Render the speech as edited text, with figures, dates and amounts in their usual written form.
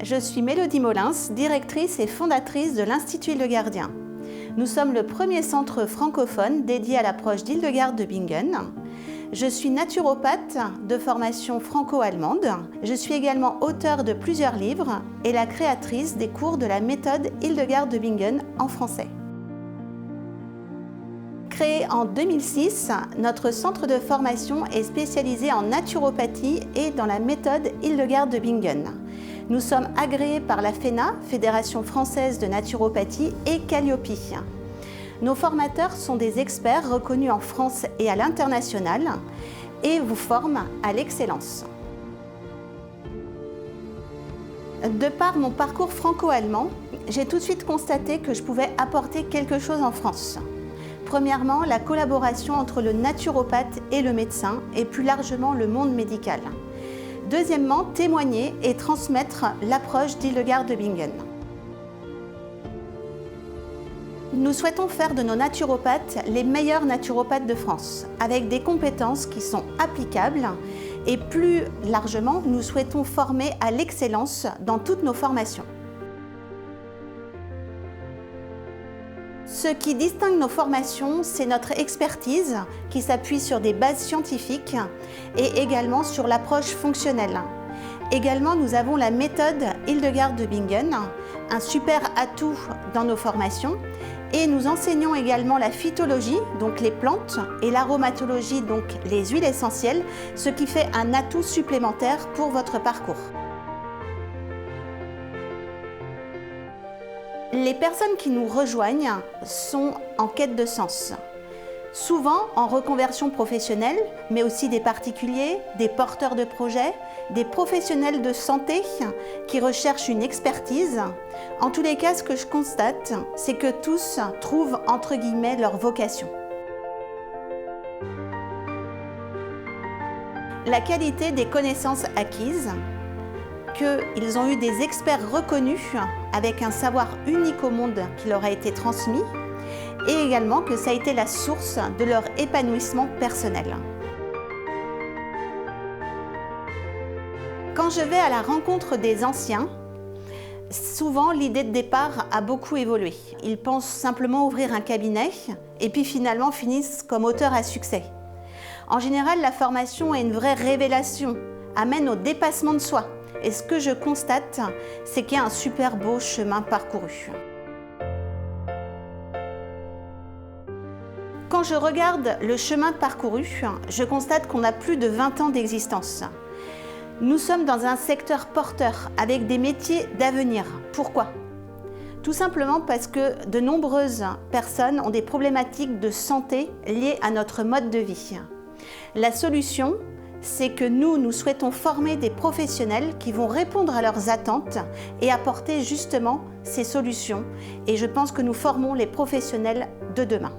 je suis Mélodie Molins, directrice et fondatrice de l'Institut Hildegardien. Nous sommes le premier centre francophone dédié à l'approche d'Hildegard de Bingen. Je suis naturopathe de formation franco-allemande. Je suis également auteure de plusieurs livres et la créatrice des cours de la méthode Hildegard de Bingen en français. Créé en 2006, notre centre de formation est spécialisé en naturopathie et dans la méthode Hildegard de Bingen. Nous sommes agréés par la FENA, Fédération française de naturopathie, et Calliope. Nos formateurs sont des experts reconnus en France et à l'international et vous forment à l'excellence. De par mon parcours franco-allemand, j'ai tout de suite constaté que je pouvais apporter quelque chose en France. Premièrement, la collaboration entre le naturopathe et le médecin et plus largement le monde médical. Deuxièmement, témoigner et transmettre l'approche d'Hildegard de Bingen. Nous souhaitons faire de nos naturopathes les meilleurs naturopathes de France, avec des compétences qui sont applicables et plus largement, nous souhaitons former à l'excellence dans toutes nos formations. Ce qui distingue nos formations, c'est notre expertise qui s'appuie sur des bases scientifiques et également sur l'approche fonctionnelle. Également, nous avons la méthode Hildegard de Bingen, un super atout dans nos formations. Et nous enseignons également la phytologie, donc les plantes, et l'aromatologie, donc les huiles essentielles, ce qui fait un atout supplémentaire pour votre parcours. Les personnes qui nous rejoignent sont en quête de sens. Souvent en reconversion professionnelle, mais aussi des particuliers, des porteurs de projets, des professionnels de santé qui recherchent une expertise. En tous les cas, ce que je constate, c'est que tous trouvent entre guillemets leur vocation. La qualité des connaissances acquises, qu'ils ont eu des experts reconnus avec un savoir unique au monde qui leur a été transmis, et également que ça a été la source de leur épanouissement personnel. Quand je vais à la rencontre des anciens, souvent l'idée de départ a beaucoup évolué. Ils pensent simplement ouvrir un cabinet et puis finalement finissent comme auteurs à succès. En général, la formation est une vraie révélation, amène au dépassement de soi. Et ce que je constate, c'est qu'il y a un super beau chemin parcouru. Quand je regarde le chemin parcouru, je constate qu'on a plus de 20 ans d'existence. Nous sommes dans un secteur porteur avec des métiers d'avenir. Pourquoi ? Tout simplement parce que de nombreuses personnes ont des problématiques de santé liées à notre mode de vie. La solution, c'est que nous souhaitons former des professionnels qui vont répondre à leurs attentes et apporter justement ces solutions. Et je pense que nous formons les professionnels de demain.